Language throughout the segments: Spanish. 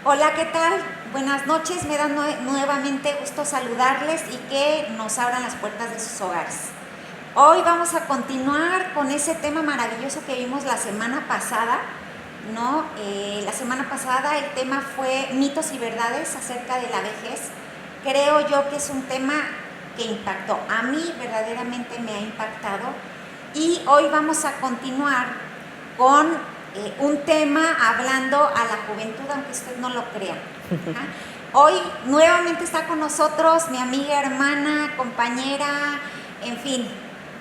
Hola, ¿qué tal? Buenas noches, me da nuevamente gusto saludarles y que nos abran las puertas de sus hogares. Hoy vamos a continuar con ese tema maravilloso que vimos la semana pasada, ¿no? La semana pasada el tema fue mitos y verdades acerca de la vejez. Creo yo que es un tema que impactó, a mí verdaderamente me ha impactado, y hoy vamos a continuar con un tema hablando a la juventud, aunque usted no lo crea. Hoy nuevamente está con nosotros mi amiga, hermana, compañera, en fin,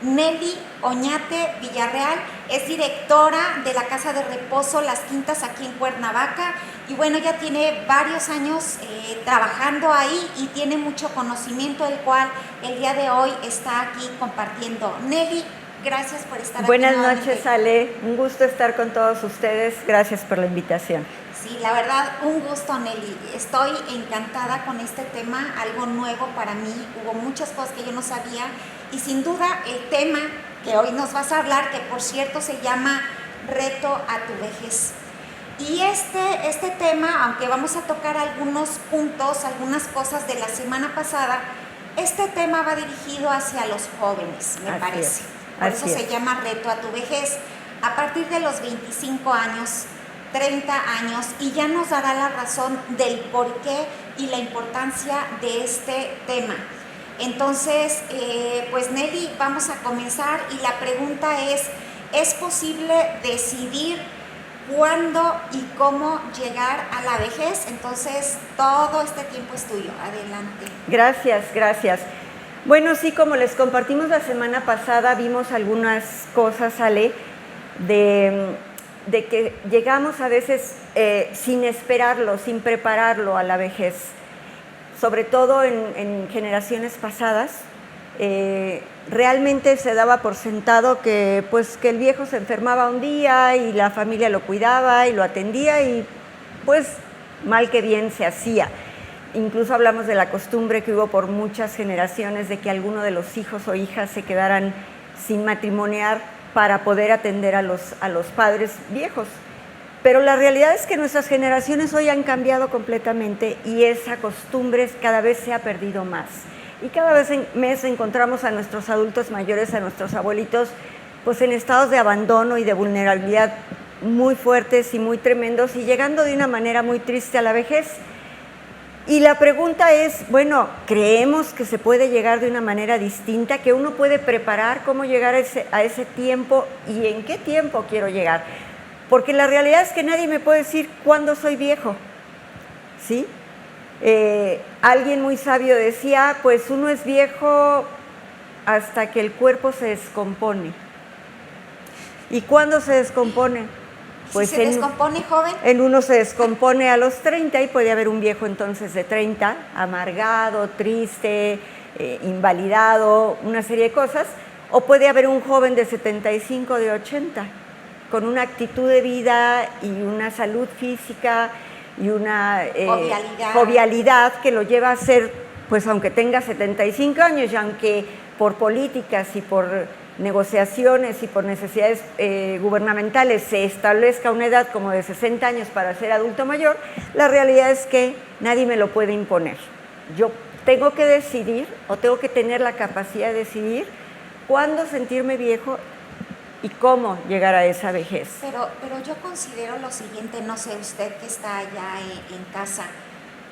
Nelly Oñate Villarreal. Es directora de la Casa de Reposo Las Quintas aquí en Cuernavaca, y bueno, ya tiene varios años trabajando ahí y tiene mucho conocimiento, el cual el día de hoy está aquí compartiendo. Nelly, gracias por estar aquí. Buenas noches, Ale. Un gusto estar con todos ustedes. Gracias por la invitación. Sí, la verdad, un gusto, Nelly. Estoy encantada con este tema, algo nuevo para mí. Hubo muchas cosas que yo no sabía, y sin duda el tema que hoy nos vas a hablar, que por cierto se llama Reto a tu vejez. Y este tema, aunque vamos a tocar algunos puntos, algunas cosas de la semana pasada, este tema va dirigido hacia los jóvenes, me parece. Por eso se llama Reto a tu vejez. A partir de los 25 años, 30 años, y ya nos dará la razón del por qué y la importancia de este tema. Entonces, pues Nelly, vamos a comenzar, y la pregunta ¿es posible decidir cuándo y cómo llegar a la vejez? Entonces, todo este tiempo es tuyo. Adelante. Gracias. Bueno, sí, como les compartimos la semana pasada, vimos algunas cosas, Ale, de que llegamos a veces sin esperarlo, sin prepararlo a la vejez. Sobre todo en generaciones pasadas, realmente se daba por sentado que el viejo se enfermaba un día y la familia lo cuidaba y lo atendía, y pues mal que bien se hacía. Incluso hablamos de la costumbre que hubo por muchas generaciones de que alguno de los hijos o hijas se quedaran sin matrimoniar para poder atender a los padres viejos. Pero la realidad es que nuestras generaciones hoy han cambiado completamente, y esa costumbre cada vez se ha perdido más. Y cada vez encontramos a nuestros adultos mayores, a nuestros abuelitos, pues en estados de abandono y de vulnerabilidad muy fuertes y muy tremendos, y llegando de una manera muy triste a la vejez. Y la pregunta es, bueno, ¿creemos que se puede llegar de una manera distinta, que uno puede preparar cómo llegar a ese tiempo y en qué tiempo quiero llegar? Porque la realidad es que nadie me puede decir cuándo soy viejo, ¿sí? Alguien muy sabio decía, pues uno es viejo hasta que el cuerpo se descompone. ¿Y cuándo se descompone? Pues ¿se descompone joven? En uno se descompone a los 30, y puede haber un viejo entonces de 30, amargado, triste, invalidado, una serie de cosas, o puede haber un joven de 75, de 80, con una actitud de vida y una salud física y una jovialidad que lo lleva a ser, pues aunque tenga 75 años, y aunque por políticas y por negociaciones y por necesidades gubernamentales se establezca una edad como de 60 años para ser adulto mayor, la realidad es que nadie me lo puede imponer. Yo tengo que decidir, o tengo que tener la capacidad de decidir cuándo sentirme viejo y cómo llegar a esa vejez. Pero yo considero lo siguiente, no sé usted que está allá en casa.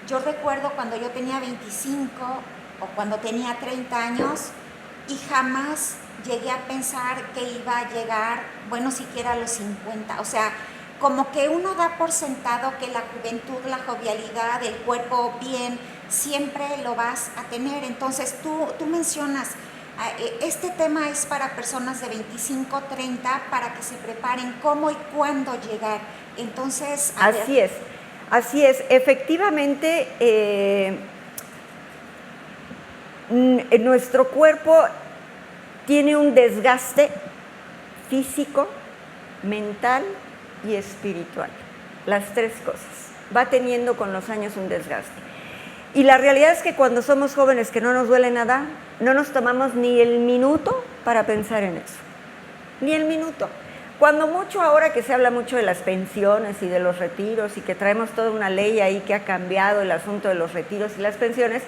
Yo recuerdo cuando yo tenía 25 o cuando tenía 30 años, y jamás llegué a pensar que iba a llegar, bueno, siquiera a los 50. O sea, como que uno da por sentado que la juventud, la jovialidad, el cuerpo bien, siempre lo vas a tener. Entonces, tú mencionas, este tema es para personas de 25, 30, para que se preparen cómo y cuándo llegar. Entonces, Así es. Efectivamente, nuestro cuerpo tiene un desgaste físico, mental y espiritual. Las tres cosas. Va teniendo con los años un desgaste. Y la realidad es que cuando somos jóvenes, que no nos duele nada, no nos tomamos ni el minuto para pensar en eso. Ni el minuto. cuando mucho ahora que se habla mucho de las pensiones y de los retiros y que traemos toda una ley ahí que ha cambiado el asunto de los retiros y las pensiones,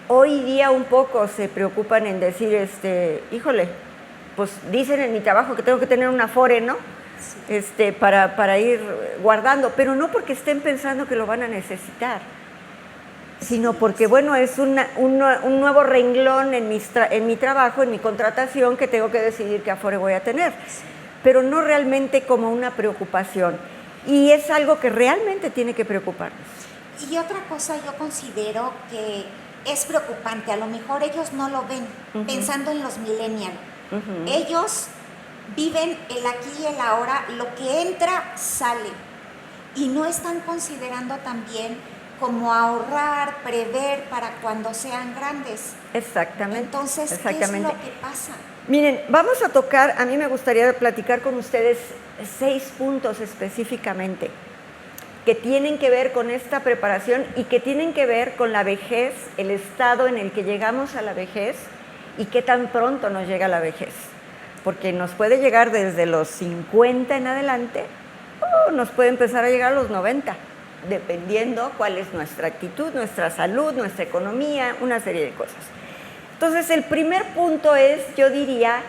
hoy día un poco se preocupan en decir, híjole, pues dicen en mi trabajo que tengo que tener un Afore, ¿no? Sí. Para ir guardando, pero no porque estén pensando que lo van a necesitar, sino porque, bueno, es un nuevo renglón en mi trabajo, en mi contratación, que tengo que decidir qué Afore voy a tener, pero no realmente como una preocupación. Y es algo que realmente tiene que preocuparnos. Y otra cosa yo considero que es preocupante, a lo mejor ellos no lo ven, pensando en los millennials. Ellos viven el aquí y el ahora, lo que entra, sale. Y no están considerando también como ahorrar, prever para cuando sean grandes. Exactamente. Entonces, ¿qué es lo que pasa? Miren, vamos a tocar, a mí me gustaría platicar con ustedes 6 puntos específicamente que tienen que ver con esta preparación y que tienen que ver con la vejez, el estado en el que llegamos a la vejez y qué tan pronto nos llega la vejez. Porque nos puede llegar desde los 50 en adelante o nos puede empezar a llegar a los 90, dependiendo cuál es nuestra actitud, nuestra salud, nuestra economía, una serie de cosas. Entonces, el primer punto es, yo diría,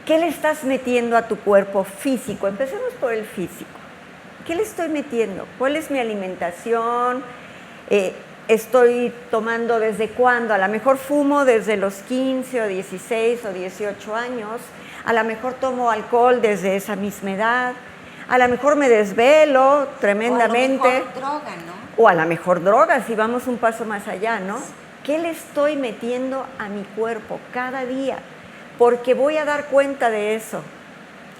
¿qué le estás metiendo a tu cuerpo físico? Empecemos por el físico. ¿Qué le estoy metiendo? ¿Cuál es mi alimentación? ¿Estoy tomando desde cuándo? A lo mejor fumo desde los 15 o 16 o 18 años. A lo mejor tomo alcohol desde esa misma edad. A lo mejor me desvelo tremendamente. O a lo mejor droga, ¿no? O a lo mejor droga, si vamos un paso más allá, ¿no? ¿Qué le estoy metiendo a mi cuerpo cada día? Porque voy a dar cuenta de eso.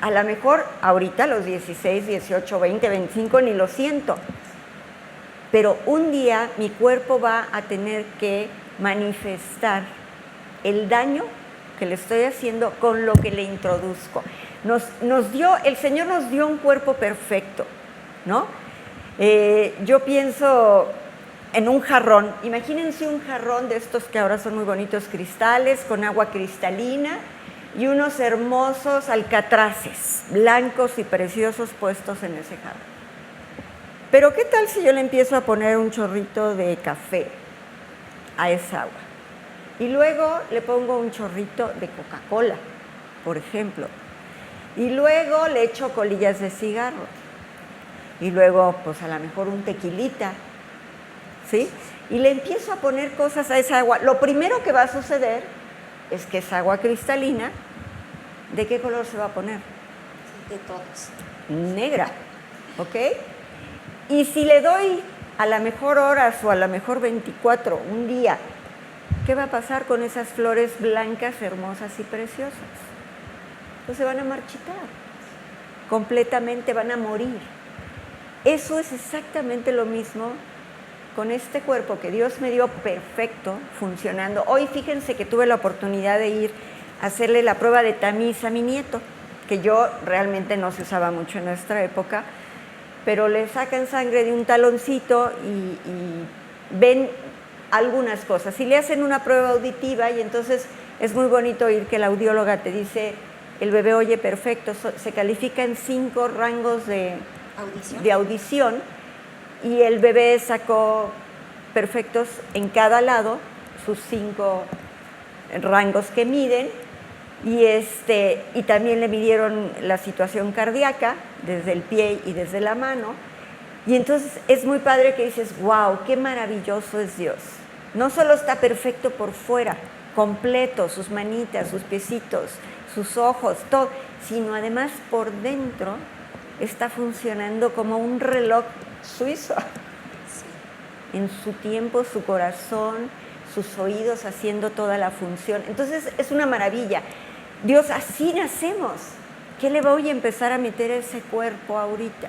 A lo mejor ahorita, los 16, 18, 20, 25, ni lo siento. Pero un día mi cuerpo va a tener que manifestar el daño que le estoy haciendo con lo que le introduzco. El Señor nos dio un cuerpo perfecto, ¿no? Yo pienso en un jarrón. Imagínense un jarrón de estos que ahora son muy bonitos, cristales, con agua cristalina y unos hermosos alcatraces, blancos y preciosos puestos en ese jarrón. Pero ¿qué tal si yo le empiezo a poner un chorrito de café a esa agua? Y luego le pongo un chorrito de Coca-Cola, por ejemplo. Y luego le echo colillas de cigarro. Y luego, pues a lo mejor un tequilita, ¿sí? Y le empiezo a poner cosas a esa agua. Lo primero que va a suceder es que esa agua cristalina, ¿de qué color se va a poner? De todos. Negra, ¿ok? Y si le doy a la mejor horas o a la mejor 24, un día, ¿qué va a pasar con esas flores blancas, hermosas y preciosas? Pues se van a marchitar, completamente van a morir. Eso es exactamente lo mismo con este cuerpo que Dios me dio perfecto, funcionando. Hoy fíjense que tuve la oportunidad de ir a hacerle la prueba de tamiz a mi nieto, que yo realmente no se usaba mucho en nuestra época, pero le sacan sangre de un taloncito y ven algunas cosas. Y le hacen una prueba auditiva y entonces es muy bonito oír que la audióloga te dice, el bebé oye perfecto, se califica en 5 rangos de audición y el bebé sacó perfectos en cada lado, sus 5 rangos que miden, y también le midieron la situación cardíaca desde el pie y desde la mano. Y entonces es muy padre que dices, wow, qué maravilloso es Dios. No solo está perfecto por fuera, completo, sus manitas, sus piecitos, sus ojos, todo, sino además por dentro está funcionando como un reloj suizo. Sí. En su tiempo, su corazón, sus oídos haciendo toda la función. Entonces es una maravilla. Dios, así nacemos. ¿Qué le voy a empezar a meter a ese cuerpo ahorita?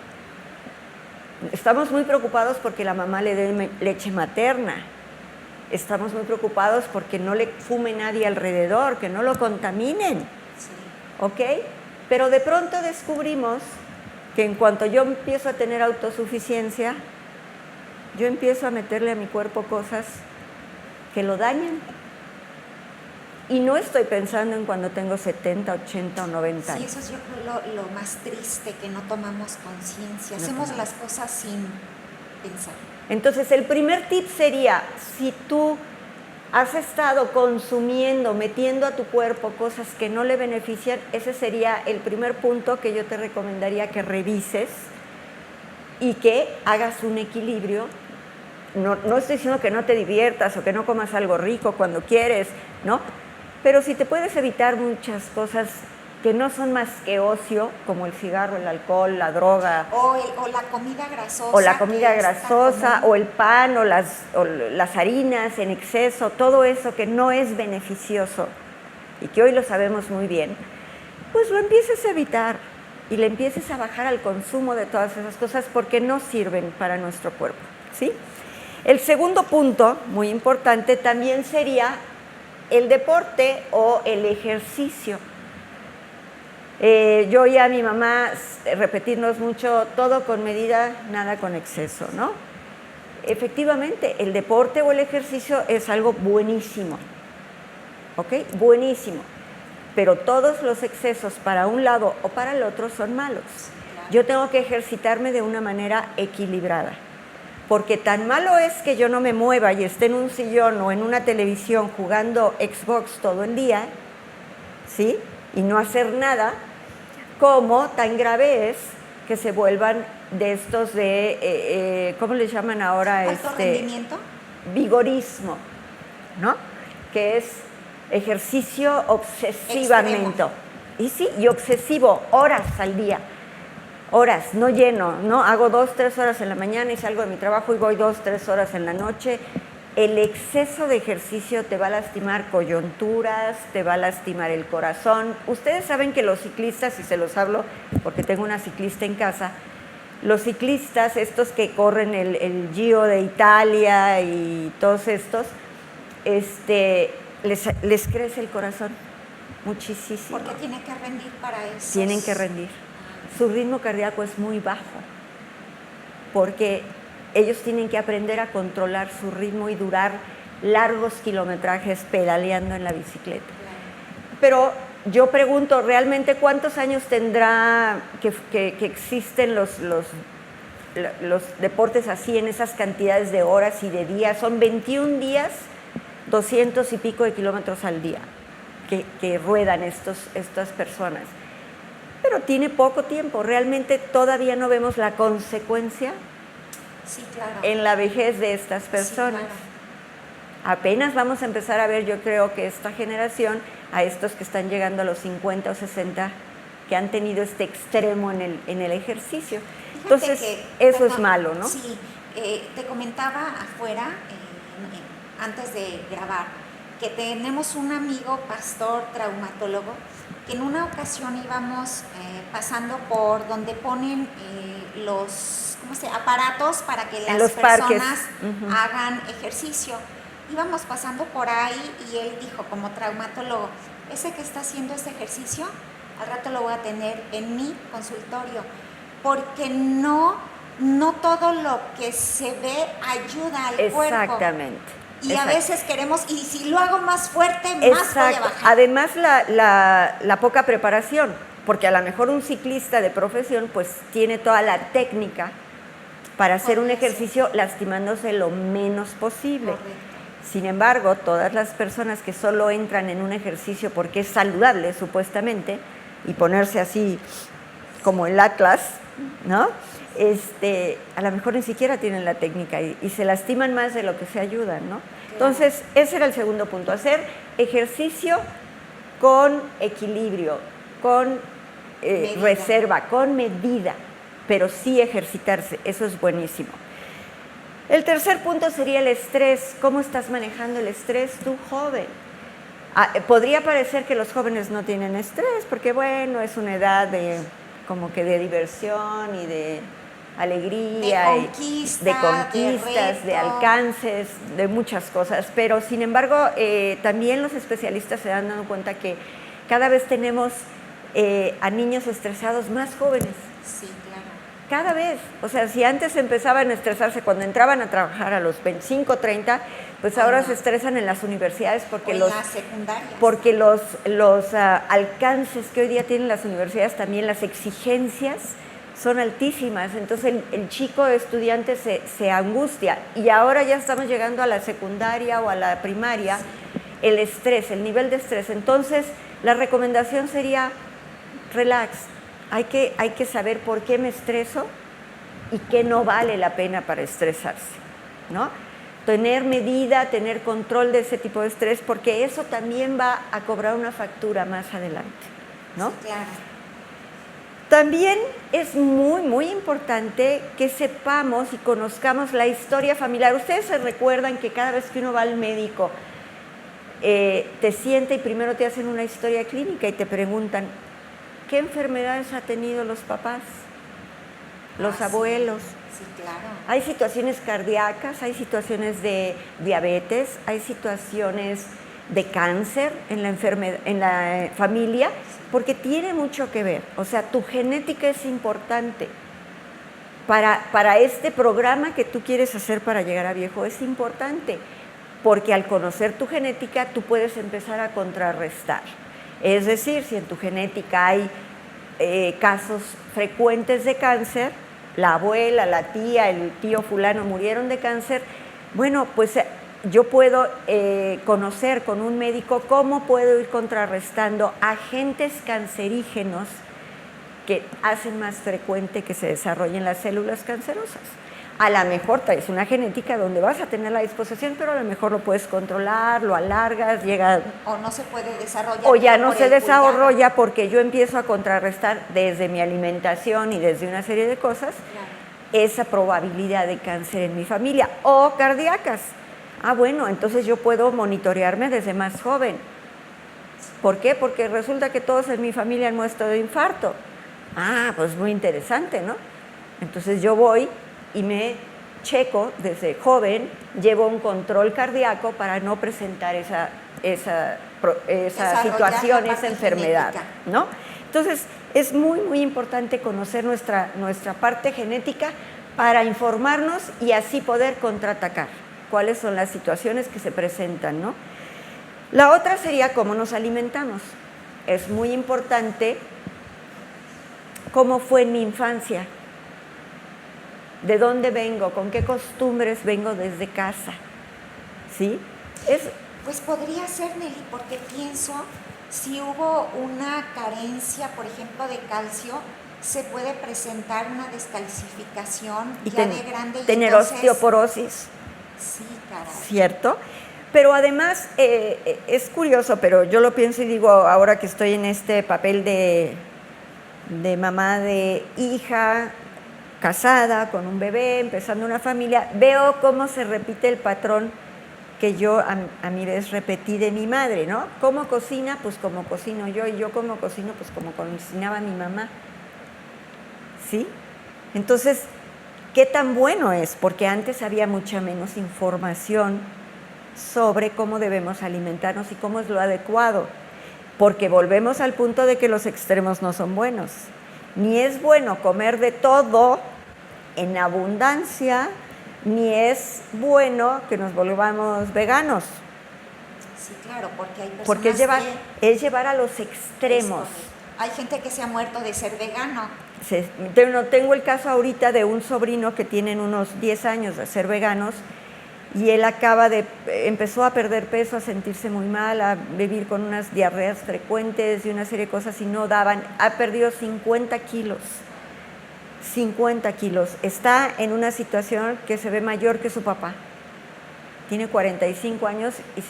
Estamos muy preocupados porque la mamá le dé leche materna. Estamos muy preocupados porque no le fume nadie alrededor, que no lo contaminen. Sí. ¿Ok? Pero de pronto descubrimos que en cuanto yo empiezo a tener autosuficiencia, yo empiezo a meterle a mi cuerpo cosas que lo dañan. Y no estoy pensando en cuando tengo 70, 80 o 90 Sí, años. eso es yo creo lo más triste, que no tomamos conciencia. Hacemos las cosas sin pensar. Entonces, el primer tip sería, si tú has estado consumiendo, metiendo a tu cuerpo cosas que no le benefician, ese sería el primer punto que yo te recomendaría que revises y que hagas un equilibrio. No estoy diciendo que no te diviertas o que no comas algo rico cuando quieres, ¿no? Pero si te puedes evitar muchas cosas que no son más que ocio, como el cigarro, el alcohol, la droga. O la comida grasosa. O la comida grasosa, o el pan, o las harinas en exceso, todo eso que no es beneficioso y que hoy lo sabemos muy bien, pues lo empieces a evitar y le empieces a bajar al consumo de todas esas cosas porque no sirven para nuestro cuerpo, ¿sí? El segundo punto, muy importante, también sería el deporte o el ejercicio. Yo oía a mi mamá repetirnos mucho, todo con medida, nada con exceso, ¿no? Efectivamente, el deporte o el ejercicio es algo buenísimo, ¿ok? Buenísimo, pero todos los excesos para un lado o para el otro son malos. Yo tengo que ejercitarme de una manera equilibrada, porque tan malo es que yo no me mueva y esté en un sillón o en una televisión jugando Xbox todo el día, ¿sí? Y no hacer nada, como tan grave es que se vuelvan de estos de, ¿cómo le llaman ahora? ¿Alto rendimiento? Vigorismo, ¿no? Que es ejercicio obsesivamente. Y sí, y obsesivo, horas al día. Horas, no lleno, ¿no? Hago 2, 3 horas en la mañana y salgo de mi trabajo y voy 2, 3 horas en la noche. El exceso de ejercicio te va a lastimar coyunturas, te va a lastimar el corazón. Ustedes saben que los ciclistas, y se los hablo porque tengo una ciclista en casa, los ciclistas, estos que corren el Giro de Italia y todos estos, les crece el corazón muchísimo. Porque tiene que rendir para eso. Tienen que rendir. Su ritmo cardíaco es muy bajo porque ellos tienen que aprender a controlar su ritmo y durar largos kilometrajes pedaleando en la bicicleta. Pero yo pregunto, ¿realmente cuántos años tendrá que existen los deportes así en esas cantidades de horas y de días? Son 21 días, 200 y pico de kilómetros al día que ruedan estas personas. Pero tiene poco tiempo, realmente todavía no vemos la consecuencia. Sí, claro. En la vejez de estas personas. Sí, claro. Apenas vamos a empezar a ver, yo creo que esta generación, a estos que están llegando a los 50 o 60, que han tenido este extremo en el ejercicio. Fíjate Entonces, eso es malo, ¿no? Sí, te comentaba afuera, antes de grabar, que tenemos un amigo, pastor, traumatólogo, que en una ocasión íbamos pasando por donde ponen aparatos para que las personas hagan ejercicio. Íbamos pasando por ahí y él dijo, como traumatólogo, ese que está haciendo ese ejercicio, al rato lo voy a tener en mi consultorio, porque no todo lo que se ve ayuda al cuerpo. Exactamente. Y a veces queremos, y si lo hago más fuerte, más voy a bajar. Además, la poca preparación, porque a lo mejor un ciclista de profesión pues tiene toda la técnica para hacer un ejercicio lastimándose lo menos posible. Correcto. Sin embargo, todas las personas que solo entran en un ejercicio porque es saludable, supuestamente, y ponerse así como el Atlas, ¿no? A lo mejor ni siquiera tienen la técnica y se lastiman más de lo que se ayudan, ¿no? Entonces, ese era el segundo punto, hacer ejercicio con equilibrio, con reserva, con medida, pero sí ejercitarse, eso es buenísimo. El tercer punto sería el estrés. ¿Cómo estás manejando el estrés tú, joven? Podría parecer que los jóvenes no tienen estrés, porque bueno, es una edad de diversión y de alegría, de conquistas, de alcances, de muchas cosas. Pero sin embargo, también los especialistas se han dado cuenta que cada vez tenemos a niños estresados más jóvenes. Sí, claro. Cada vez, o sea, si antes empezaban a estresarse cuando entraban a trabajar a los 25, 30, pues ahora se estresan en las universidades porque las secundarias. Porque los alcances que hoy día tienen las universidades, también las exigencias son altísimas, entonces el chico estudiante se angustia, y ahora ya estamos llegando a la secundaria o a la primaria, sí. El estrés, el nivel de estrés. Entonces la recomendación sería relax. Hay que saber por qué me estreso y qué no vale la pena para estresarse, ¿no? Tener medida, tener control de ese tipo de estrés, porque eso también va a cobrar una factura más adelante, ¿no? Sí, claro. También es muy, muy importante que sepamos y conozcamos la historia familiar. Ustedes se recuerdan que cada vez que uno va al médico, te sienta y primero te hacen una historia clínica y te preguntan, ¿qué enfermedades ha tenido los papás, los abuelos? Sí, claro. Hay situaciones cardíacas, hay situaciones de diabetes, hay situaciones de cáncer en la familia, porque tiene mucho que ver. O sea, tu genética es importante. Para este programa que tú quieres hacer para llegar a viejo es importante, porque al conocer tu genética tú puedes empezar a contrarrestar. Es decir, si en tu genética hay casos frecuentes de cáncer, la abuela, la tía, el tío fulano murieron de cáncer, bueno, pues yo puedo conocer con un médico cómo puedo ir contrarrestando agentes cancerígenos que hacen más frecuente que se desarrollen las células cancerosas. A lo mejor traes una genética donde vas a tener la disposición, pero a lo mejor lo puedes controlar, lo alargas, llega... O no se puede desarrollar. O ya no se desarrolla porque yo empiezo a contrarrestar desde mi alimentación y desde una serie de cosas, claro, esa probabilidad de cáncer en mi familia. O cardíacas. Ah, bueno, entonces yo puedo monitorearme desde más joven. ¿Por qué? Porque resulta que todos en mi familia han muerto de infarto. Ah, pues muy interesante, ¿no? Entonces yo voy y me checo desde joven, llevo un control cardíaco para no presentar esa situación, esa enfermedad, ¿no? Entonces, es muy, muy importante conocer nuestra parte genética para informarnos y así poder contraatacar cuáles son las situaciones que se presentan, ¿no? La otra sería cómo nos alimentamos. Es muy importante cómo fue en mi infancia. ¿De dónde vengo? ¿Con qué costumbres vengo desde casa? ¿Sí? Pues podría ser, Nelly, porque pienso, si hubo una carencia, por ejemplo, de calcio, se puede presentar una descalcificación y ya de grande. Tener osteoporosis. Sí, caray. ¿Cierto? Pero además, es curioso, pero yo lo pienso y digo, ahora que estoy en este papel de mamá de hija, casada, con un bebé, empezando una familia, veo cómo se repite el patrón que yo a mi vez repetí de mi madre, ¿no? ¿Cómo cocina? Pues como cocino yo, y yo como cocino, pues como cocinaba mi mamá. ¿Sí? Entonces, ¿qué tan bueno es? Porque antes había mucha menos información sobre cómo debemos alimentarnos y cómo es lo adecuado. Porque volvemos al punto de que los extremos no son buenos. Ni es bueno comer de todo en abundancia, ni es bueno que nos volvamos veganos. Sí, claro, porque hay personas porque es llevar a los extremos. Hay gente que se ha muerto de ser vegano. Tengo el caso ahorita de un sobrino que tienen unos 10 años de ser veganos, y él empezó a perder peso, a sentirse muy mal, a vivir con unas diarreas frecuentes y una serie de cosas y no daban. Ha perdido 50 kilos. 50 kilos. Está en una situación que se ve mayor que su papá. Tiene 45 años y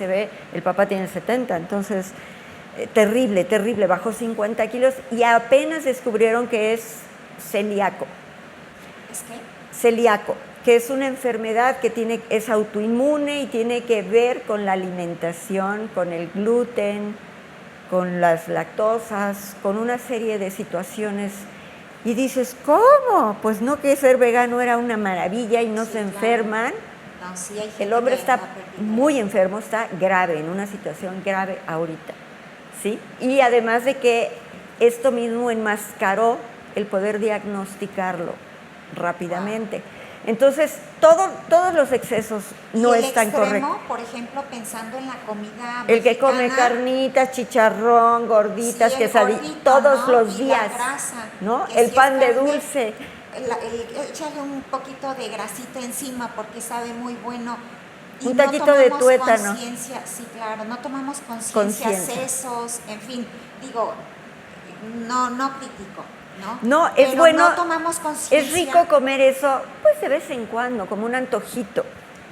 el papá tiene 70. Entonces, terrible, terrible. Bajó 50 kilos y apenas descubrieron que es celíaco. ¿Es qué? Celíaco, que es una enfermedad que es autoinmune y tiene que ver con la alimentación, con el gluten, con las lactosas, con una serie de situaciones. Y dices, ¿cómo? Pues no, que ser vegano era una maravilla y no se enferman. No, sí, hay gente el hombre que está muy enfermo, está grave, en una situación grave ahorita, ¿sí? Y además de que esto mismo enmascaró el poder diagnosticarlo. rápidamente. Entonces, todos los excesos no ¿Y el están extremo, correctos. por ejemplo, pensando en la comida El que come mexicana, carnitas, chicharrón, gorditas, sí, el quesadillas, gordito, todos ¿no? los Y días, la grasa, ¿no? que El si es pan de carne, dulce. Échale un poquito de grasita encima porque sabe muy bueno. Y Un no taquito de tomamos tuétano. conciencia, sí, claro, no tomamos conciencia, Conciencia. sesos, en fin, digo, no critico, ¿no? No, es Pero bueno, no tomamos conciencia. es rico comer eso, pues de vez en cuando, como un antojito.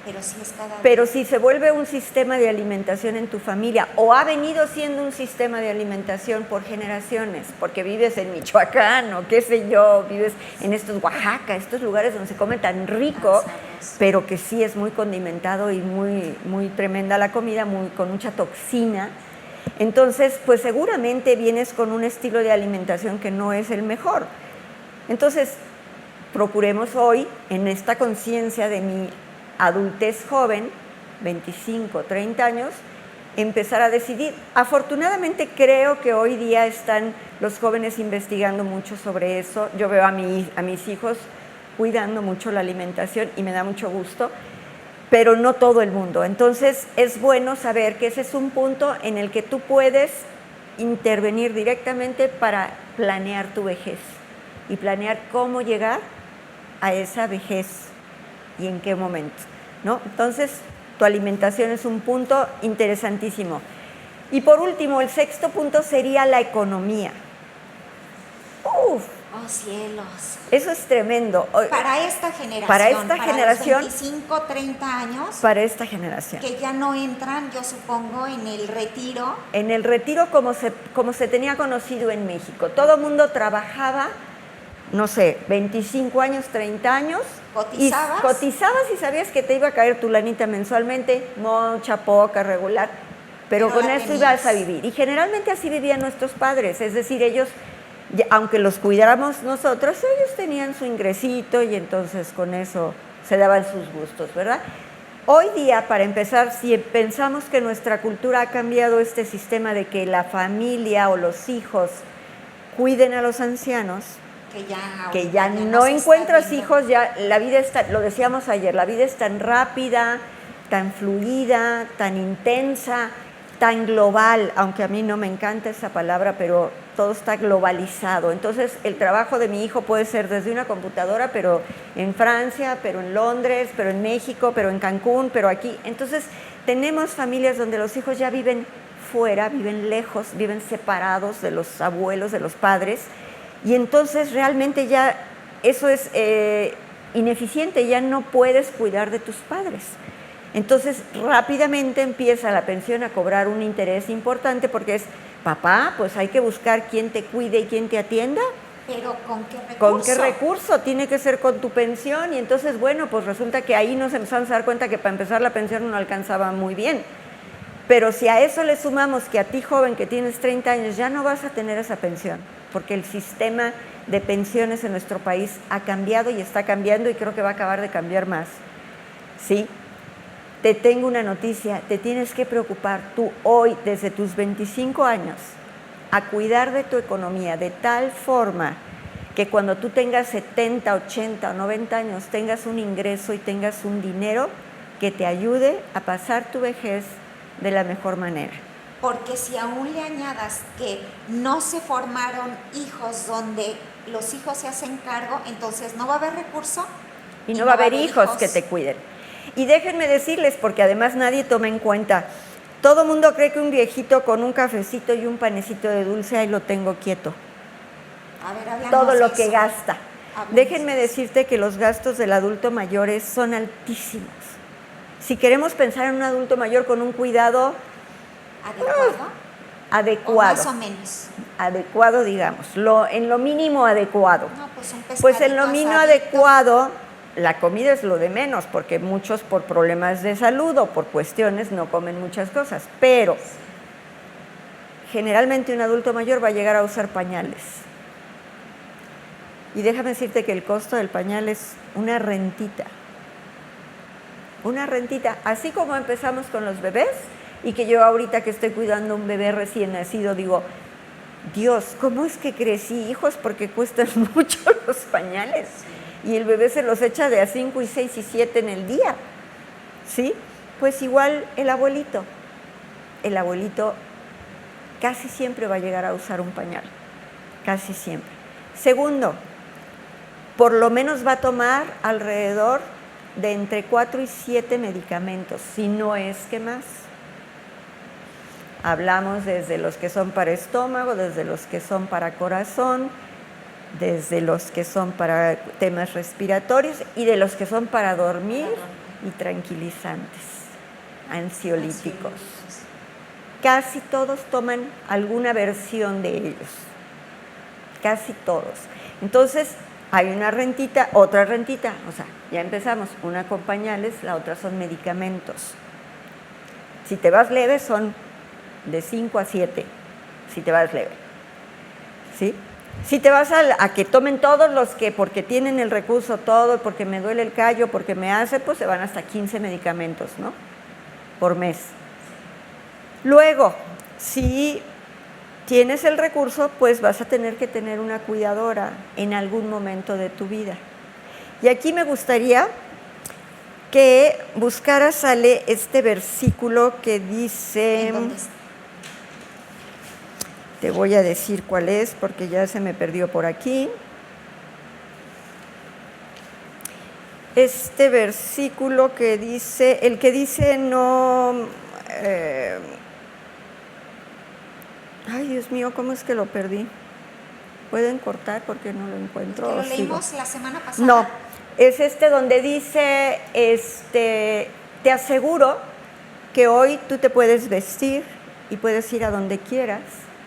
Pero sí es cada Pero día. si se vuelve un sistema de alimentación en tu familia, o ha venido siendo un sistema de alimentación por generaciones, porque vives en Michoacán o qué sé yo, vives en estos Oaxaca, estos lugares donde se come tan rico, pero que sí es muy condimentado y muy tremenda la comida, con mucha toxina. Entonces, pues seguramente vienes con un estilo de alimentación que no es el mejor. Entonces, procuremos hoy, en esta conciencia de mi adultez joven, 25, 30 años, empezar a decidir. Afortunadamente creo que hoy día están los jóvenes investigando mucho sobre eso. Yo veo a mis hijos cuidando mucho la alimentación y me da mucho gusto, pero no todo el mundo. Entonces es bueno saber que ese es un punto en el que tú puedes intervenir directamente para planear tu vejez y planear cómo llegar a esa vejez y en qué momento, ¿no? Entonces, tu alimentación es un punto interesantísimo. Y por último, el sexto punto sería la economía. ¡Uf! Oh, cielos. Eso es tremendo. Para esta generación. Para esta generación. Los 25, 30 años. Para esta generación. Que ya no entran, yo supongo, en el retiro. En el retiro como se tenía conocido en México. Todo el mundo trabajaba, no sé, 25 años, 30 años. ¿Cotizabas? Y cotizabas y sabías que te iba a caer tu lanita mensualmente, mucha, poca, regular, pero con eso ibas a vivir. Y generalmente así vivían nuestros padres, es decir, ellos, aunque los cuidáramos nosotros, ellos tenían su ingresito y entonces con eso se daban sus gustos, ¿verdad? Hoy día, para empezar, si pensamos que nuestra cultura ha cambiado este sistema de que la familia o los hijos cuiden a los ancianos, que ya no encuentras hijos, ya la vida está, lo decíamos ayer, la vida es tan rápida, tan fluida, tan intensa, tan global, aunque a mí no me encanta esa palabra, pero todo está globalizado. Entonces, el trabajo de mi hijo puede ser desde una computadora, pero en Francia, pero en Londres, pero en México, pero en Cancún, pero aquí. Entonces, tenemos familias donde los hijos ya viven fuera, viven lejos, viven separados de los abuelos, de los padres, y entonces realmente ya eso es ineficiente, ya no puedes cuidar de tus padres. Entonces rápidamente empieza la pensión a cobrar un interés importante porque es, papá, pues hay que buscar quién te cuide y quién te atienda. ¿Pero con qué recurso? ¿Con qué recurso? Tiene que ser con tu pensión y entonces, bueno, pues resulta que ahí nos empezamos a dar cuenta que para empezar la pensión no alcanzaba muy bien. Pero si a eso le sumamos que a ti, joven, que tienes 30 años, ya no vas a tener esa pensión, porque el sistema de pensiones en nuestro país ha cambiado y está cambiando y creo que va a acabar de cambiar más. ¿Sí? Te tengo una noticia, te tienes que preocupar tú hoy, desde tus 25 años, a cuidar de tu economía de tal forma que cuando tú tengas 70, 80 o 90 años tengas un ingreso y tengas un dinero que te ayude a pasar tu vejez de la mejor manera. Porque si aún le añadas que no se formaron hijos donde los hijos se hacen cargo, entonces no va a haber recurso. Y no va a haber hijos que te cuiden. Y déjenme decirles, porque además nadie toma en cuenta, todo el mundo cree que un viejito con un cafecito y un panecito de dulce, ahí lo tengo quieto. A ver, hablamos todo lo de que eso. gasta. Déjenme decirte que los gastos del adulto mayor son altísimos. Si queremos pensar en un adulto mayor con un cuidado adecuado. ¿O más o menos? Adecuado, digamos, en lo mínimo adecuado. No, pues en lo mínimo adecuado, la comida es lo de menos, porque muchos por problemas de salud o por cuestiones no comen muchas cosas, pero generalmente un adulto mayor va a llegar a usar pañales. Y déjame decirte que el costo del pañal es una rentita. Una rentita, así como empezamos con los bebés, y que yo ahorita que estoy cuidando a un bebé recién nacido, digo, Dios, ¿cómo es que crecí hijos? Porque cuestan mucho los pañales. y el bebé se los echa de a 5 y 6 y 7 en el día, ¿sí? Pues igual el abuelito casi siempre va a llegar a usar un pañal, casi siempre. Segundo, por lo menos va a tomar alrededor de entre 4 y 7 medicamentos, si no es que más. Hablamos desde los que son para estómago, desde los que son para corazón, desde los que son para temas respiratorios y de los que son para dormir y tranquilizantes, ansiolíticos. Casi todos toman alguna versión de ellos, casi todos. Entonces, hay una rentita, otra rentita, o sea, ya empezamos, una con pañales, la otra son medicamentos. Si te vas leve son de 5 a 7, si te vas leve, ¿sí? Si te vas a que tomen todos los que, porque tienen el recurso todo, porque me duele el callo, porque me hace, pues se van hasta 15 medicamentos, ¿no? Por mes. Luego, si tienes el recurso, pues vas a tener que tener una cuidadora en algún momento de tu vida. Y aquí me gustaría que buscaras, sale este versículo que dice, te voy a decir cuál es porque ya se me perdió por aquí. Este versículo que dice, el que dice no... ay, Dios mío, ¿cómo es que lo perdí? ¿Pueden cortar porque no lo encuentro? ¿Que lo leímos la semana pasada? No, es este donde dice, te aseguro que hoy tú te puedes vestir y puedes ir a donde quieras,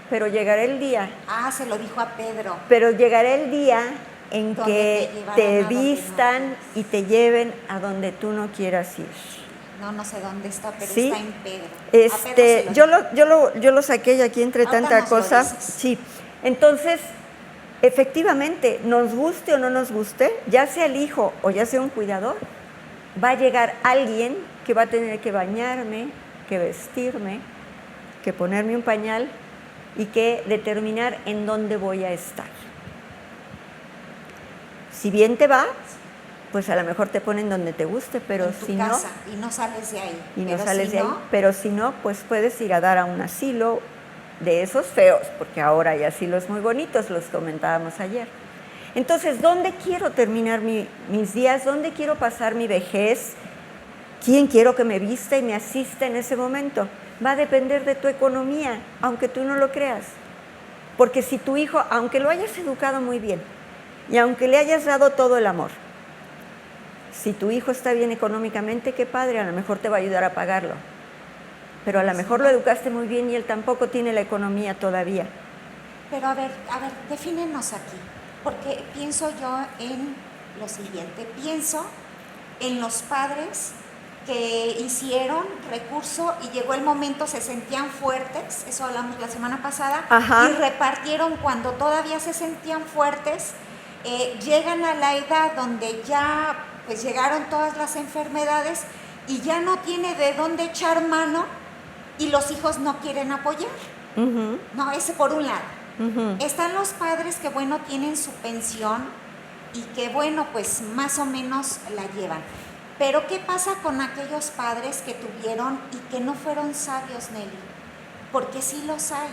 pero llegará el día. Ah, se lo dijo a Pedro. Pero llegará el día en donde que te vistan no y te lleven a donde tú no quieras ir. No sé dónde está, pero ¿Sí? está en Pedro. Yo lo saqué y aquí entre Ahorita tanta nos lo cosa. dices. Sí. Entonces, efectivamente, nos guste o no nos guste, ya sea el hijo o ya sea un cuidador, va a llegar alguien que va a tener que bañarme, que vestirme, que ponerme un pañal y que determinar en dónde voy a estar. Si bien te va, pues a lo mejor te ponen donde te guste, pero en tu si casa, no... y no sales de ahí. Y no Pero sales si de ahí, no, pero si no, pues puedes ir a dar a un asilo de esos feos, porque ahora hay asilos muy bonitos, los comentábamos ayer. Entonces, ¿dónde quiero terminar mis días? ¿Dónde quiero pasar mi vejez? ¿Quién quiero que me vista y me asista en ese momento? Va a depender de tu economía, aunque tú no lo creas. Porque si tu hijo, aunque lo hayas educado muy bien y aunque le hayas dado todo el amor, si tu hijo está bien económicamente, qué padre, a lo mejor te va a ayudar a pagarlo. Pero a lo mejor lo educaste muy bien y él tampoco tiene la economía todavía. Pero a ver, defínenos aquí, porque pienso yo en lo siguiente, pienso en los padres que hicieron recurso y llegó el momento, se sentían fuertes, eso hablamos la semana pasada, Ajá. y repartieron cuando todavía se sentían fuertes, llegan a la edad donde ya pues llegaron todas las enfermedades y ya no tiene de dónde echar mano y los hijos no quieren apoyar. Uh-huh. No, ese por un lado. Uh-huh. Están los padres que, bueno, tienen su pensión y que, bueno, pues más o menos la llevan. Pero ¿qué pasa con aquellos padres que tuvieron y que no fueron sabios, Nelly? Porque sí los hay.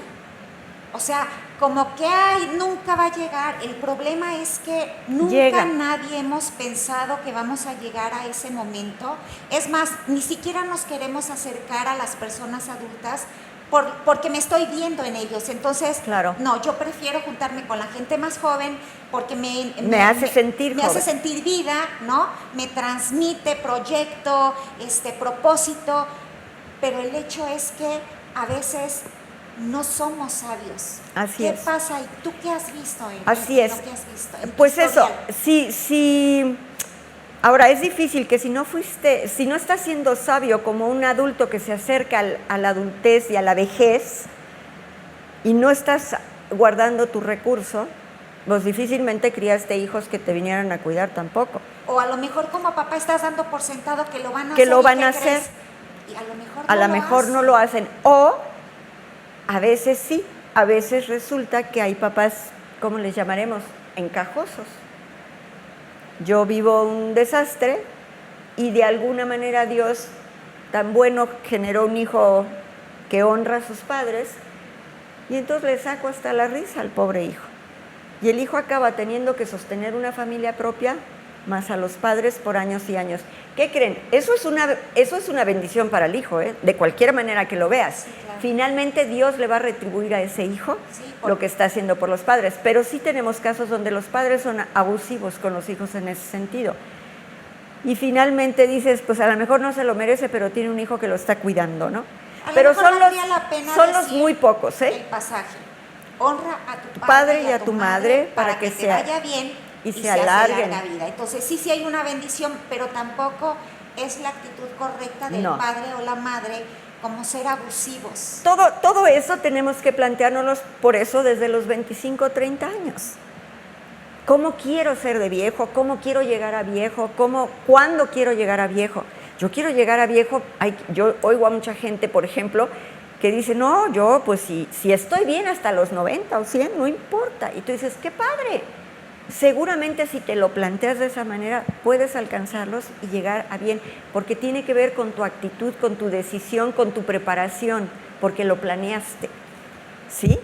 O sea, como que nunca va a llegar. El problema es que nunca nadie hemos pensado que vamos a llegar a ese momento. Es más, ni siquiera nos queremos acercar a las personas adultas porque me estoy viendo en ellos. Entonces, claro. No, yo prefiero juntarme con la gente más joven porque me hace sentir me joven. hace sentir vida, ¿no? Me transmite proyecto, propósito. Pero el hecho es que a veces no somos sabios. Así ¿Qué es. pasa? ¿Y tú qué has visto? Así es. ¿Qué has visto pues eso, sí. Ahora, es difícil que si no estás siendo sabio como un adulto que se acerca a la adultez y a la vejez y no estás guardando tu recurso, pues difícilmente criaste hijos que te vinieran a cuidar tampoco. O a lo mejor como papá estás dando por sentado que lo van a que hacer. Lo van a hacer. Y a lo mejor no lo hacen. O a veces sí, a veces resulta que hay papás, ¿cómo les llamaremos? Encajosos. yo vivo un desastre y de alguna manera Dios tan bueno generó un hijo que honra a sus padres y entonces le saco hasta la risa al pobre hijo. Y el hijo acaba teniendo que sostener una familia propia más a los padres por años y años. ¿Qué creen? Eso es una bendición para el hijo, ¿eh? De cualquier manera que lo veas. Sí, claro. Finalmente Dios le va a retribuir a ese hijo Sí, lo que está haciendo por los padres. Pero sí tenemos casos donde los padres son abusivos con los hijos en ese sentido. Y finalmente dices, pues a lo mejor no se lo merece, pero tiene un hijo que lo está cuidando, ¿no? A lo Pero mejor son valdría la pena los decir muy pocos, el ¿eh? pasaje. Honra a tu padre y a tu madre para que te sea- vaya bien y se hace alarguen. larga vida. Entonces sí hay una bendición, pero tampoco es la actitud correcta del No. padre o la madre como ser abusivos. Todo eso tenemos que planteárnoslo por eso desde los 25 o 30 años. ¿Cómo quiero ser de viejo? ¿Cómo quiero llegar a viejo? ¿Cuándo quiero llegar a viejo? Yo quiero llegar a viejo, yo oigo a mucha gente, por ejemplo, que dice, no, yo pues si estoy bien hasta los 90 o 100, no importa. Y tú dices, qué padre. Seguramente si te lo planteas de esa manera, puedes alcanzarlos y llegar a bien, porque tiene que ver con tu actitud, con tu decisión, con tu preparación, porque lo planeaste, ¿sí?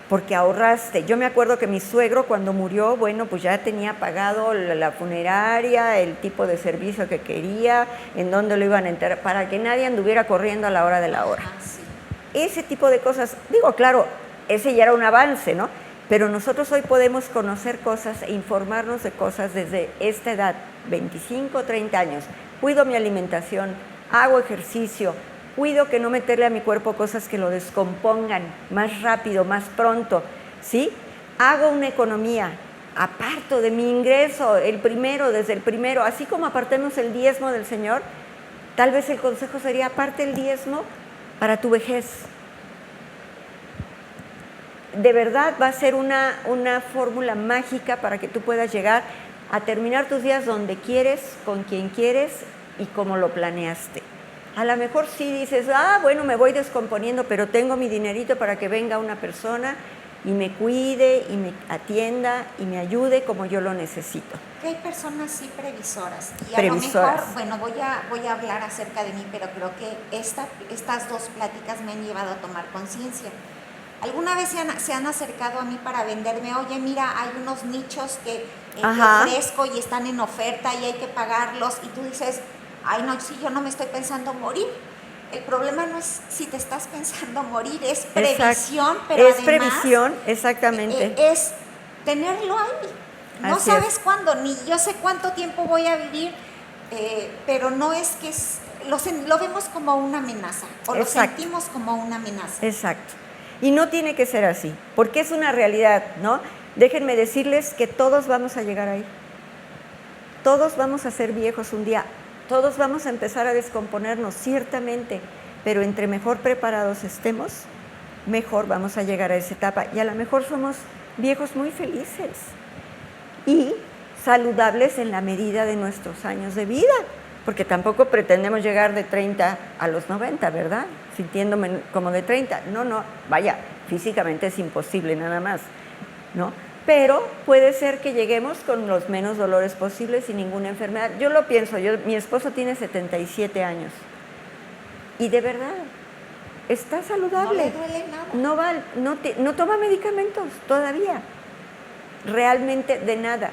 Porque ahorraste. Yo me acuerdo que mi suegro cuando murió, bueno, pues ya tenía pagado la funeraria, el tipo de servicio que quería, en dónde lo iban a enterrar, para que nadie anduviera corriendo a la hora de la hora. Ah, sí. Ese tipo de cosas, digo, claro, ese ya era un avance, ¿no? Pero nosotros hoy podemos conocer cosas e informarnos de cosas desde esta edad, 25, 30 años. Cuido mi alimentación, hago ejercicio, cuido que no meterle a mi cuerpo cosas que lo descompongan más rápido, más pronto, ¿sí? Hago una economía, aparto de mi ingreso, desde el primero, así como apartemos el diezmo del Señor, tal vez el consejo sería aparte el diezmo para tu vejez. De verdad va a ser una fórmula mágica para que tú puedas llegar a terminar tus días donde quieres, con quien quieres y como lo planeaste. A lo mejor sí dices, bueno, me voy descomponiendo, pero tengo mi dinerito para que venga una persona y me cuide y me atienda y me ayude como yo lo necesito. Que hay personas sí previsoras. Y Previsoras. a lo mejor, bueno, voy a hablar acerca de mí, pero creo que estas dos pláticas me han llevado a tomar conciencia. ¿Alguna vez se han acercado a mí para venderme? Oye, mira, hay unos nichos que ofrezco y están en oferta y hay que pagarlos. Y tú dices, ay, no, sí, yo no me estoy pensando morir. El problema no es si te estás pensando morir, es previsión, pero es además previsión, exactamente. Es tenerlo ahí. No Así sabes es. cuándo, ni yo sé cuánto tiempo voy a vivir, pero no es que lo vemos como una amenaza o lo Exacto. sentimos como una amenaza. Exacto. Y no tiene que ser así, porque es una realidad, ¿no? Déjenme decirles que todos vamos a llegar ahí. Todos vamos a ser viejos un día. Todos vamos a empezar a descomponernos, ciertamente, pero entre mejor preparados estemos, mejor vamos a llegar a esa etapa. Y a lo mejor somos viejos muy felices y saludables en la medida de nuestros años de vida, porque tampoco pretendemos llegar de 30 a los 90, ¿verdad? Sintiéndome como de 30. No, vaya, físicamente es imposible nada más, ¿no? Pero puede ser que lleguemos con los menos dolores posibles sin ninguna enfermedad. Yo lo pienso, mi esposo tiene 77 años y de verdad está saludable. No le duele nada. No toma medicamentos todavía, realmente de nada.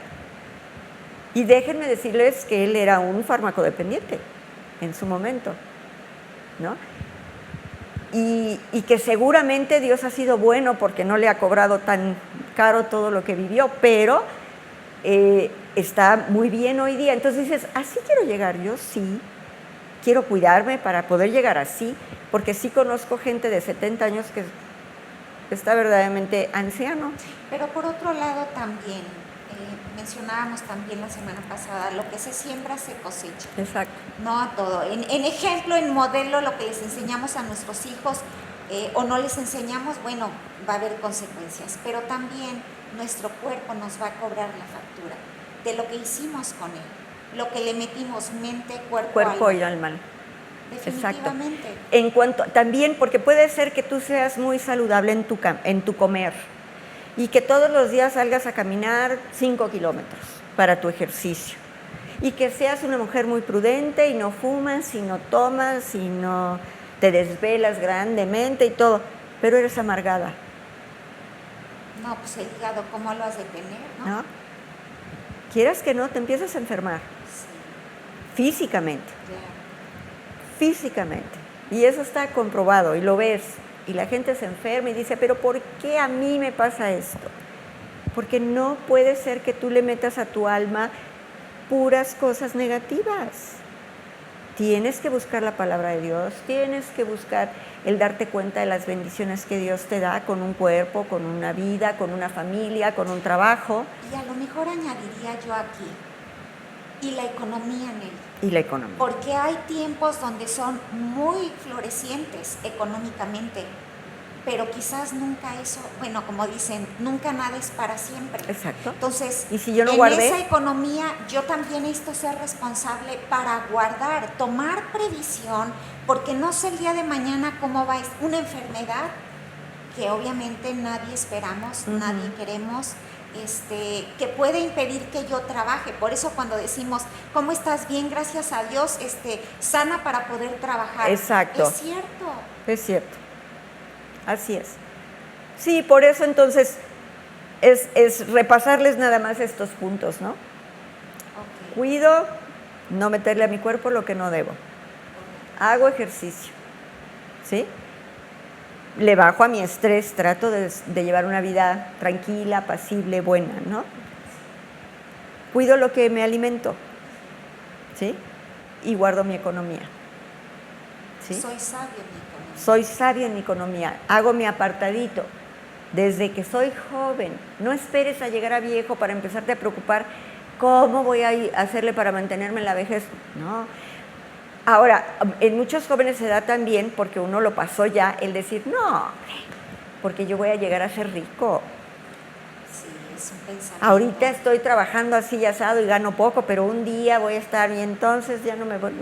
Y déjenme decirles que él era un farmacodependiente en su momento, ¿no? Y que seguramente Dios ha sido bueno porque no le ha cobrado tan caro todo lo que vivió, pero está muy bien hoy día. Entonces dices, ¿así quiero llegar yo? Sí, quiero cuidarme para poder llegar así, porque sí conozco gente de 70 años que está verdaderamente anciano. Pero por otro lado también, mencionábamos también la semana pasada, lo que se siembra se cosecha. Exacto. No a todo. En ejemplo, en modelo, lo que les enseñamos a nuestros hijos o no les enseñamos, bueno, va a haber consecuencias, pero también nuestro cuerpo nos va a cobrar la factura de lo que hicimos con él, lo que le metimos mente, Cuerpo y alma. Definitivamente. Exacto. También porque puede ser que tú seas muy saludable en tu comer y que todos los días salgas a caminar 5 kilómetros, para tu ejercicio. Y que seas una mujer muy prudente y no fumas y no tomas y no te desvelas grandemente y todo, pero eres amargada. No, pues el hígado, ¿cómo lo has de tener, no? ¿No? Quieras que no, te empiezas a enfermar Sí, físicamente, claro. físicamente. Y eso está comprobado y lo ves. Y la gente se enferma y dice, pero ¿por qué a mí me pasa esto? Porque no puede ser que tú le metas a tu alma puras cosas negativas. Tienes que buscar la palabra de Dios, tienes que buscar el darte cuenta de las bendiciones que Dios te da con un cuerpo, con una vida, con una familia, con un trabajo. Y a lo mejor añadiría yo aquí, y la economía en él. Y la economía. Porque hay tiempos donde son muy florecientes económicamente, pero quizás nunca eso, bueno, como dicen, nunca nada es para siempre. Exacto. Entonces, ¿Y si yo no en guardé? esa economía yo también necesito ser responsable para guardar, tomar previsión, porque no sé el día de mañana cómo va una enfermedad que obviamente nadie esperamos, nadie queremos, que puede impedir que yo trabaje. Por eso cuando decimos, ¿cómo estás? Bien, gracias a Dios, sana para poder trabajar. Exacto. Es cierto. Es cierto. Así es. Sí, por eso entonces es repasarles nada más estos puntos, ¿no? Okay. Cuido no meterle a mi cuerpo lo que no debo. Hago ejercicio, ¿sí? Le bajo a mi estrés, trato de llevar una vida tranquila, apacible, buena, ¿no? Cuido lo que me alimento, ¿sí? Y guardo mi economía, ¿sí? Soy sabio en mi economía. Soy sabia en mi economía, hago mi apartadito desde que soy joven. No esperes a llegar a viejo para empezarte a preocupar cómo voy a hacerle para mantenerme en la vejez. No. Ahora, en muchos jóvenes se da también, porque uno lo pasó ya, el decir, no, porque yo voy a llegar a ser rico. Sí, es un pensamiento. Ahorita estoy trabajando así asado y gano poco, pero un día voy a estar y entonces ya no me voy.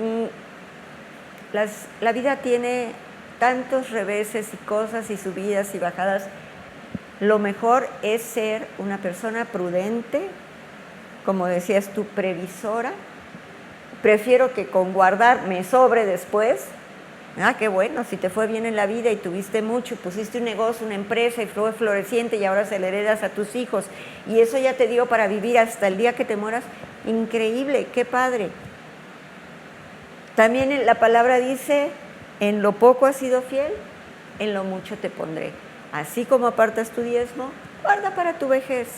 La vida tiene tantos reveses y cosas y subidas y bajadas. Lo mejor es ser una persona prudente, como decías tú, previsora. Prefiero que con guardar me sobre después. Ah, qué bueno, si te fue bien en la vida y tuviste mucho, pusiste un negocio, una empresa y fue floreciente y ahora se le heredas a tus hijos y eso ya te dio para vivir hasta el día que te mueras. Increíble, qué padre. También la palabra dice, en lo poco has sido fiel, en lo mucho te pondré. Así como apartas tu diezmo, guarda para tu vejez.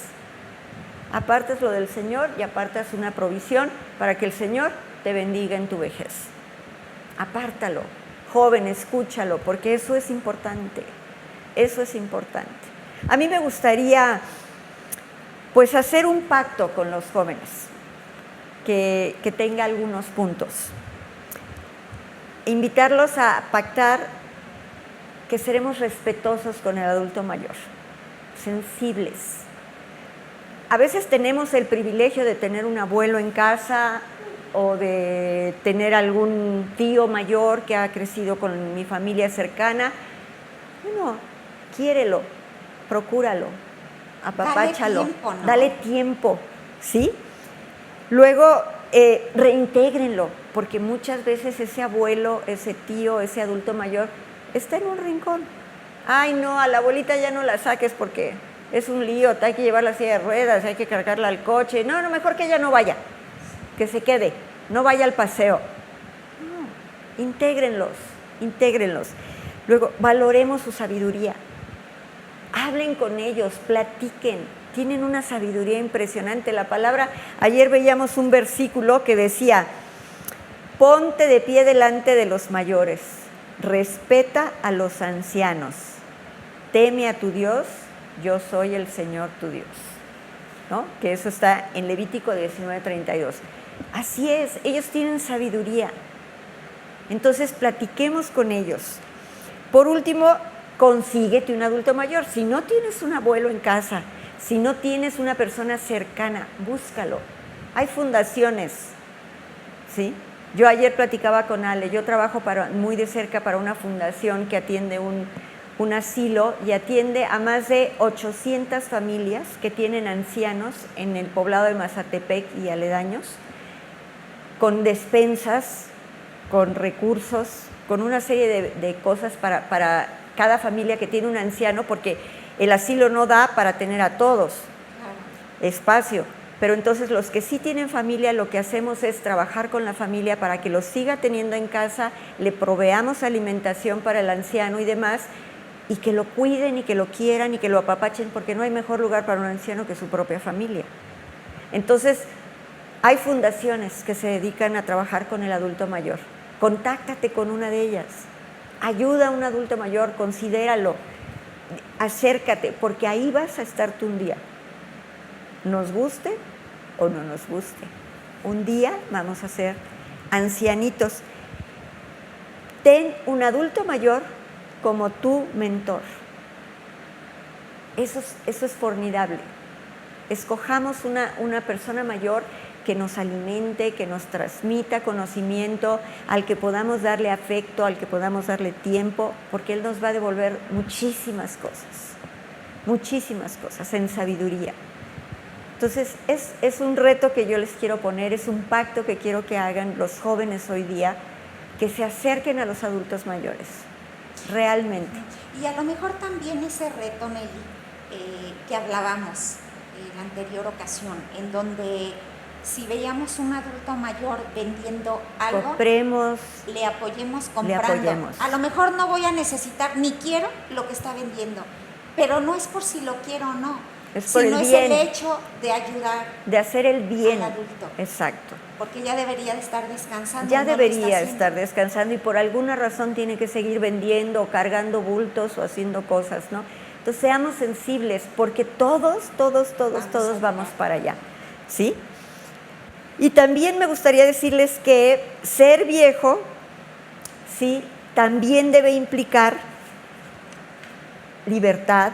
Apartas lo del Señor y apartas una provisión para que el Señor te bendiga en tu vejez. Apártalo. Joven, escúchalo, porque eso es importante. Eso es importante. A mí me gustaría, pues, hacer un pacto con los jóvenes que tenga algunos puntos. Invitarlos a pactar que seremos respetuosos con el adulto mayor, sensibles. A veces tenemos el privilegio de tener un abuelo en casa o de tener algún tío mayor que ha crecido con mi familia cercana. Bueno, quiérelo, procúralo, apapáchalo, Dale tiempo, ¿no? Dale tiempo, ¿sí? Luego, reintégrenlo, porque muchas veces ese abuelo, ese tío, ese adulto mayor está en un rincón. Ay, no, a la abuelita ya no la saques porque es un lío, hay que llevarla a silla de ruedas, hay que cargarla al coche. No, mejor que ella no vaya, que se quede, no vaya al paseo. No, intégrenlos. Luego, valoremos su sabiduría. Hablen con ellos, platiquen. Tienen una sabiduría impresionante. La palabra, ayer veíamos un versículo que decía, ponte de pie delante de los mayores, respeta a los ancianos, teme a tu Dios, yo soy el Señor tu Dios, ¿no? Que eso está en Levítico 19:32. Así es, ellos tienen sabiduría. Entonces platiquemos con ellos. Por último, consíguete un adulto mayor. Si no tienes un abuelo en casa, si no tienes una persona cercana, búscalo. Hay fundaciones, ¿sí? Yo ayer platicaba con Ale, yo trabajo muy de cerca para una fundación que atiende un asilo y atiende a más de 800 familias que tienen ancianos en el poblado de Mazatepec y aledaños, con despensas, con recursos, con una serie de cosas para cada familia que tiene un anciano, porque el asilo no da para tener a todos espacio. Pero entonces los que sí tienen familia, lo que hacemos es trabajar con la familia para que los siga teniendo en casa, le proveamos alimentación para el anciano y demás, y que lo cuiden y que lo quieran y que lo apapachen, porque no hay mejor lugar para un anciano que su propia familia. Entonces, hay fundaciones que se dedican a trabajar con el adulto mayor. Contáctate con una de ellas, ayuda a un adulto mayor, considéralo, acércate, porque ahí vas a estar tú un día. Nos guste o no nos guste. Un día vamos a ser ancianitos. Ten un adulto mayor como tu mentor. Eso es formidable. Escojamos una persona mayor que nos alimente, que nos transmita conocimiento, al que podamos darle afecto, al que podamos darle tiempo, porque él nos va a devolver muchísimas cosas en sabiduría. Entonces, es un reto que yo les quiero poner, es un pacto que quiero que hagan los jóvenes hoy día, que se acerquen a los adultos mayores, realmente. Y a lo mejor también ese reto, Nelly, que hablábamos en la anterior ocasión, en donde si veíamos un adulto mayor vendiendo algo, compremos, le apoyemos comprando. Le apoyemos. A lo mejor no voy a necesitar ni quiero lo que está vendiendo, pero no es por si lo quiero o no. Es por sino el es bien, el hecho de ayudar, de hacer el bien al adulto. Exacto. Porque ya debería de estar descansando. Ya no debería estar descansando y por alguna razón tiene que seguir vendiendo o cargando bultos o haciendo cosas, ¿no? Entonces seamos sensibles, porque todos vamos para allá, ¿sí? Y también me gustaría decirles que ser viejo, sí, también debe implicar libertad,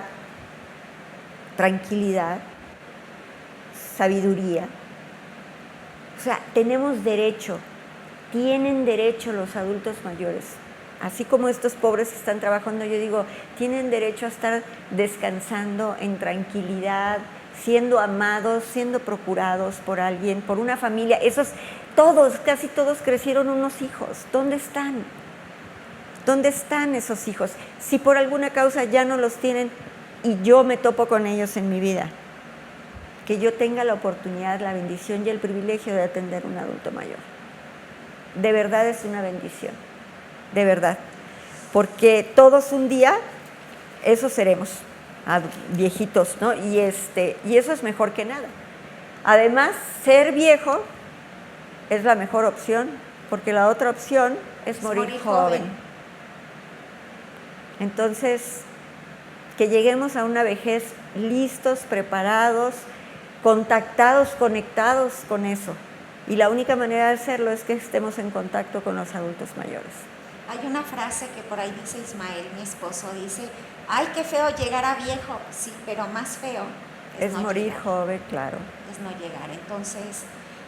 tranquilidad, sabiduría. O sea, tenemos derecho, tienen derecho los adultos mayores. Así como estos pobres que están trabajando, yo digo, tienen derecho a estar descansando en tranquilidad, siendo amados, siendo procurados por alguien, por una familia. Casi todos crecieron unos hijos. ¿Dónde están? ¿Dónde están esos hijos? Si por alguna causa ya no los tienen, y yo me topo con ellos en mi vida, que yo tenga la oportunidad, la bendición y el privilegio de atender a un adulto mayor. De verdad es una bendición, de verdad, porque todos un día, eso seremos, viejitos, ¿no? Y eso es mejor que nada. Además, ser viejo es la mejor opción, porque la otra opción es morir joven. Entonces, que lleguemos a una vejez listos, preparados, contactados, conectados con eso. Y la única manera de hacerlo es que estemos en contacto con los adultos mayores. Hay una frase que por ahí dice Ismael, mi esposo, dice, ay, qué feo llegar a viejo, sí, pero más feo es no morir llegar. joven, claro. Es no llegar. Entonces,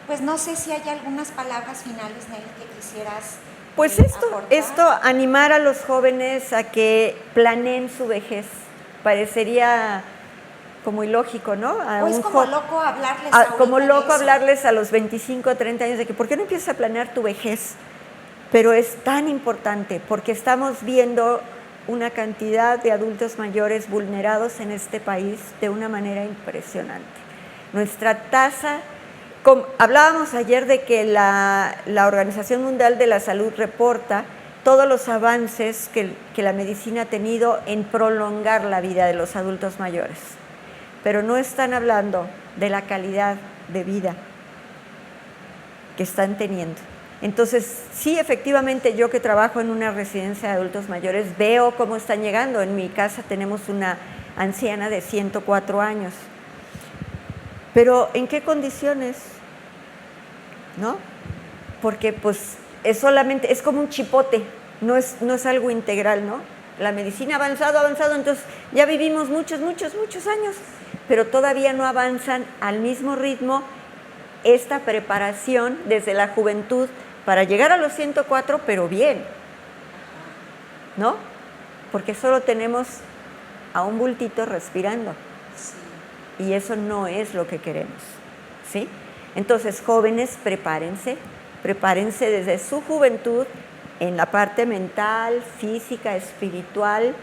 pues no sé si hay algunas palabras finales, Nelly, que quisieras Pues aportar. esto, animar a los jóvenes a que planeen su vejez. Parecería como ilógico, ¿no? Pues como loco hablarles como loco de eso. Hablarles a los 25 o 30 años de que ¿por qué no empiezas a planear tu vejez? Pero es tan importante porque estamos viendo una cantidad de adultos mayores vulnerados en este país de una manera impresionante. Nuestra tasa, hablábamos ayer de que la Organización Mundial de la Salud reporta todos los avances que la medicina ha tenido en prolongar la vida de los adultos mayores, pero no están hablando de la calidad de vida que están teniendo. Entonces, sí, efectivamente, yo que trabajo en una residencia de adultos mayores, veo cómo están llegando. En mi casa tenemos una anciana de 104 años. Pero, ¿en qué condiciones? ¿No? Porque, pues, es como un chipote, no es algo integral, ¿no? La medicina ha avanzado, entonces ya vivimos muchos años, pero todavía no avanzan al mismo ritmo esta preparación desde la juventud para llegar a los 104, pero bien, ¿no? porque solo tenemos a un bultito respirando. Sí. Y eso no es lo que queremos, ¿sí? Entonces, jóvenes, prepárense desde su juventud en la parte mental, física, espiritual,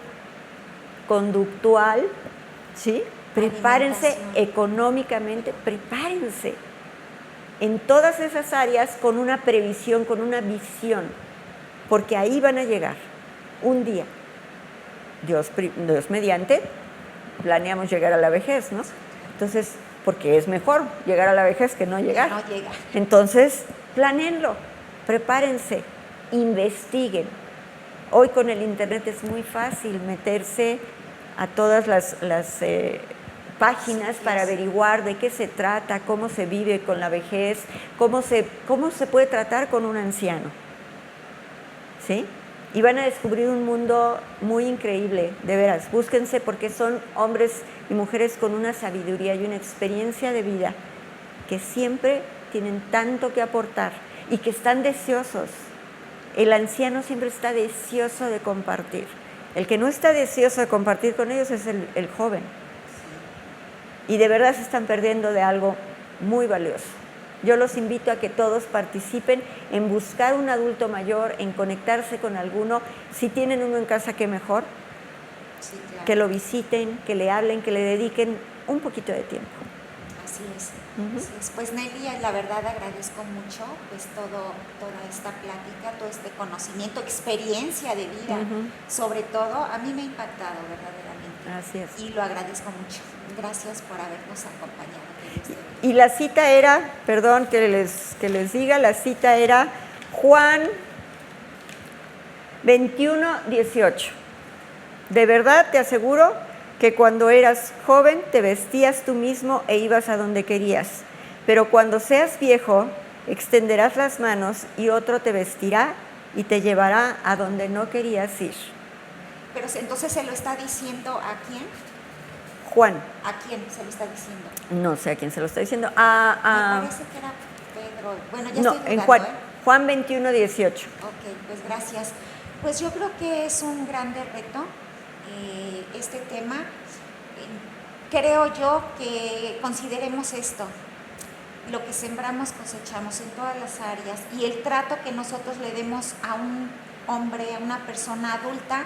conductual, ¿sí? Prepárense económicamente, prepárense en todas esas áreas con una previsión, con una visión, porque ahí van a llegar un día. Dios mediante, planeamos llegar a la vejez, ¿no? Entonces, porque es mejor llegar a la vejez que no llegar. Que no llegar. Entonces, planéenlo, prepárense, investiguen. Hoy con el internet es muy fácil meterse a todas las páginas para averiguar de qué se trata, cómo se vive con la vejez, cómo se puede tratar con un anciano, ¿sí? Y van a descubrir un mundo muy increíble, de veras. Búsquense porque son hombres y mujeres con una sabiduría y una experiencia de vida que siempre tienen tanto que aportar y que están deseosos. El anciano siempre está deseoso de compartir. El que no está deseoso de compartir con ellos es el joven. Y de verdad se están perdiendo de algo muy valioso. Yo los invito a que todos participen en buscar un adulto mayor, en conectarse con alguno. Si tienen uno en casa, qué mejor. Sí, claro. Que lo visiten, que le hablen, que le dediquen un poquito de tiempo. Así es. Así es. Pues Nelly, la verdad agradezco mucho pues toda esta plática, todo este conocimiento, experiencia de vida, sobre todo, a mí me ha impactado verdaderamente. Así es. Y lo agradezco mucho. Gracias por habernos acompañado. Y la cita era, perdón que les diga, la cita era Juan 21:18. De verdad te aseguro que cuando eras joven te vestías tú mismo e ibas a donde querías, pero cuando seas viejo extenderás las manos y otro te vestirá y te llevará a donde no querías ir. Pero entonces se lo está diciendo ¿a quién? Juan. ¿A quién se lo está diciendo? No sé a quién se lo está diciendo. Me parece que era Pedro. Bueno, ya no, estoy en dudando, Juan 21:18. Ok, pues gracias. Pues yo creo que es un grande reto este tema. Creo yo que consideremos esto. Lo que sembramos cosechamos en todas las áreas y el trato que nosotros le demos a un hombre, a una persona adulta,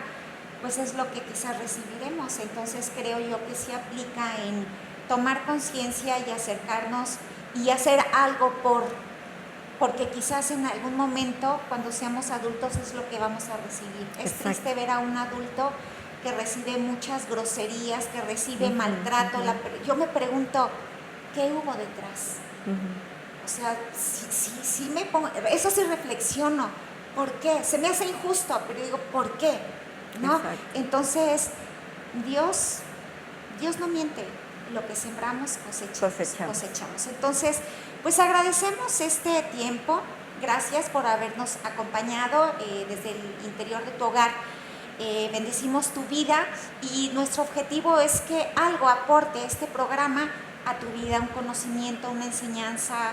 pues es lo que quizás recibiremos. Entonces creo yo que sí aplica en tomar conciencia y acercarnos y hacer algo porque quizás en algún momento cuando seamos adultos es lo que vamos a recibir. Es triste ver a un adulto que recibe muchas groserías, que recibe maltrato. Yo me pregunto, ¿qué hubo detrás? O sea, sí me pongo, eso sí reflexiono. ¿Por qué? Se me hace injusto, pero digo, ¿por qué? ¿No? Entonces, Dios no miente. Lo que sembramos cosechamos. Entonces, pues agradecemos este tiempo. Gracias por habernos acompañado desde el interior de tu hogar. Bendecimos tu vida y nuestro objetivo es que algo aporte este programa a tu vida, un conocimiento, una enseñanza,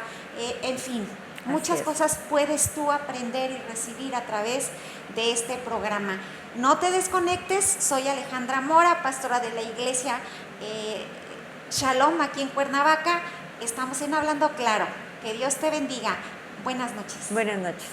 en fin. Muchas cosas puedes tú aprender y recibir a través de este programa. No te desconectes, soy Alejandra Mora, pastora de la iglesia Shalom aquí en Cuernavaca. Estamos en Hablando Claro. Que Dios te bendiga. Buenas noches. Buenas noches.